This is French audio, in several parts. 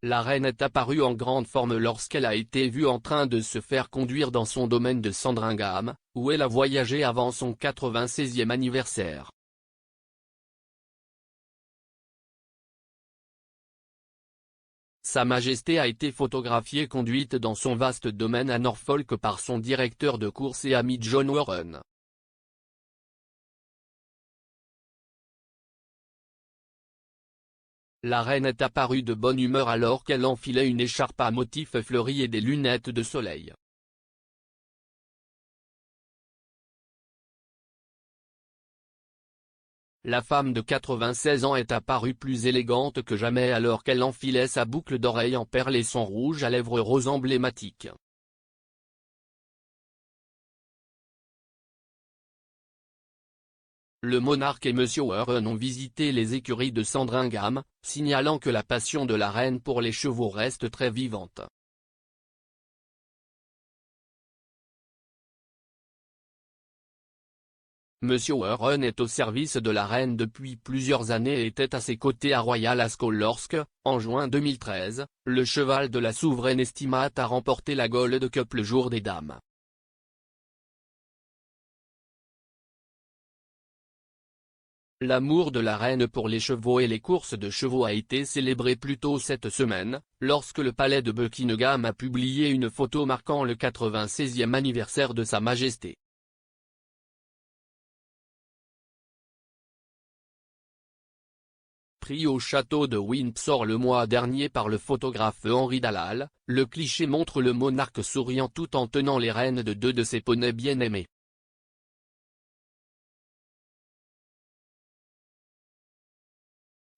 La reine est apparue en grande forme lorsqu'elle a été vue en train de se faire conduire dans son domaine de Sandringham, où elle a voyagé avant son 96e anniversaire. Sa Majesté a été photographiée conduite dans son vaste domaine à Norfolk par son directeur de course et ami John Warren. La reine est apparue de bonne humeur alors qu'elle enfilait une écharpe à motifs fleuris et des lunettes de soleil. La femme de 96 ans est apparue plus élégante que jamais alors qu'elle enfilait sa boucle d'oreille en perles et son rouge à lèvres rose emblématique. Le monarque et Monsieur Warren ont visité les écuries de Sandringham, signalant que la passion de la reine pour les chevaux reste très vivante. Monsieur Warren est au service de la reine depuis plusieurs années et était à ses côtés à Royal Ascot lorsque, en juin 2013, le cheval de la souveraine estimate a remporté la Gold Cup le jour des dames. L'amour de la reine pour les chevaux et les courses de chevaux a été célébré plus tôt cette semaine, lorsque le palais de Buckingham a publié une photo marquant le 96e anniversaire de Sa Majesté. Pris au château de Windsor le mois dernier par le photographe Henri Dalal, le cliché montre le monarque souriant tout en tenant les rênes de deux de ses poneys bien-aimés.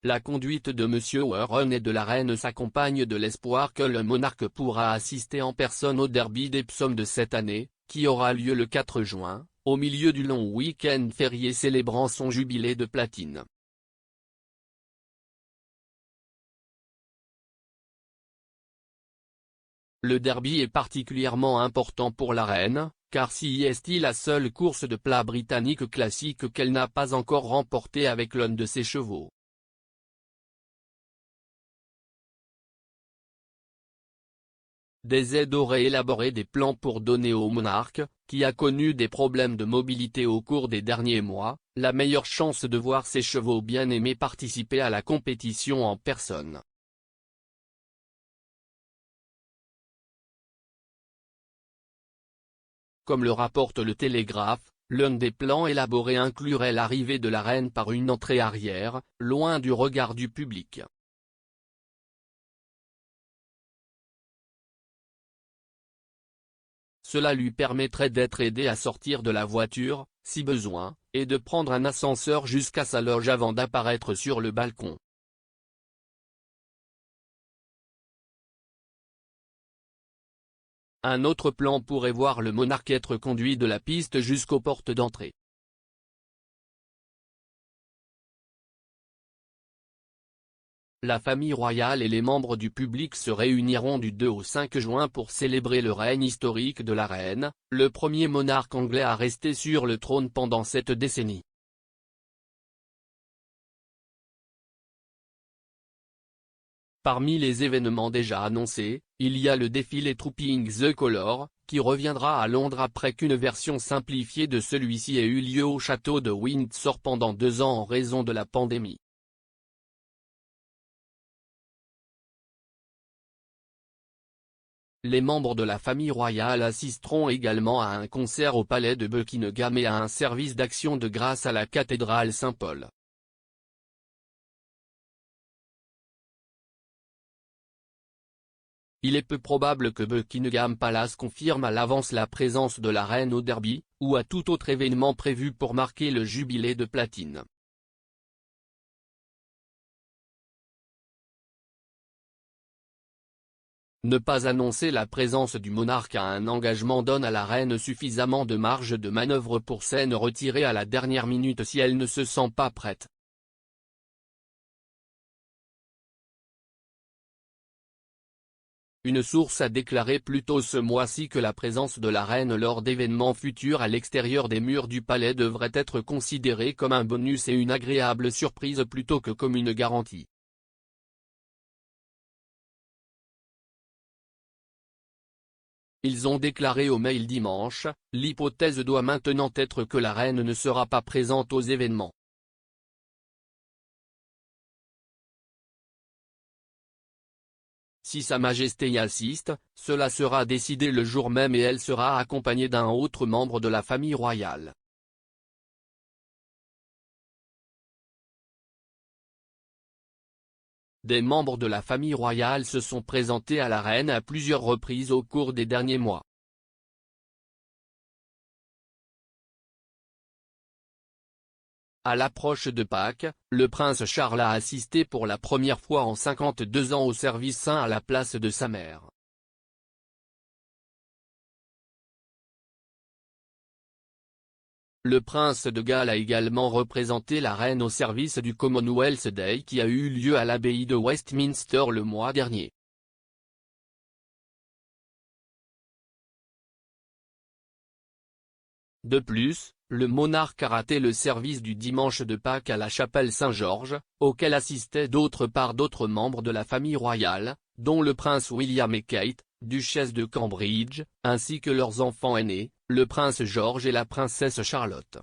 La conduite de Monsieur Warren et de la reine s'accompagne de l'espoir que le monarque pourra assister en personne au derby d'Epsom de cette année, qui aura lieu le 4 juin, au milieu du long week-end férié célébrant son jubilé de platine. Le derby est particulièrement important pour la reine, car c'est la seule course de plat britannique classique qu'elle n'a pas encore remportée avec l'un de ses chevaux. Des aides auraient élaboré des plans pour donner au monarque, qui a connu des problèmes de mobilité au cours des derniers mois, la meilleure chance de voir ses chevaux bien-aimés participer à la compétition en personne. Comme le rapporte le Télégraphe, l'un des plans élaborés inclurait l'arrivée de la reine par une entrée arrière, loin du regard du public. Cela lui permettrait d'être aidé à sortir de la voiture, si besoin, et de prendre un ascenseur jusqu'à sa loge avant d'apparaître sur le balcon. Un autre plan pourrait voir le monarque être conduit de la piste jusqu'aux portes d'entrée. La famille royale et les membres du public se réuniront du 2 au 5 juin pour célébrer le règne historique de la reine, le premier monarque anglais à rester sur le trône pendant cette décennie. Parmi les événements déjà annoncés, il y a le défilé Trooping the Colour, qui reviendra à Londres après qu'une version simplifiée de celui-ci ait eu lieu au château de Windsor pendant 2 ans en raison de la pandémie. Les membres de la famille royale assisteront également à un concert au palais de Buckingham et à un service d'action de grâce à la cathédrale Saint-Paul. Il est peu probable que Buckingham Palace confirme à l'avance la présence de la reine au derby, ou à tout autre événement prévu pour marquer le jubilé de platine. Ne pas annoncer la présence du monarque à un engagement donne à la reine suffisamment de marge de manœuvre pour s'en retirer à la dernière minute si elle ne se sent pas prête. Une source a déclaré plus tôt ce mois-ci que la présence de la reine lors d'événements futurs à l'extérieur des murs du palais devrait être considérée comme un bonus et une agréable surprise plutôt que comme une garantie. Ils ont déclaré au Mail dimanche, l'hypothèse doit maintenant être que la reine ne sera pas présente aux événements. Si Sa Majesté y assiste, cela sera décidé le jour même et elle sera accompagnée d'un autre membre de la famille royale. Des membres de la famille royale se sont présentés à la reine à plusieurs reprises au cours des derniers mois. À l'approche de Pâques, le prince Charles a assisté pour la première fois en 52 ans au service saint à la place de sa mère. Le prince de Galles a également représenté la reine au service du Commonwealth Day qui a eu lieu à l'abbaye de Westminster le mois dernier. De plus, le monarque a raté le service du dimanche de Pâques à la chapelle Saint-Georges, auquel assistaient d'autre part d'autres membres de la famille royale, dont le prince William et Kate, duchesse de Cambridge, ainsi que leurs enfants aînés, le prince George et la princesse Charlotte.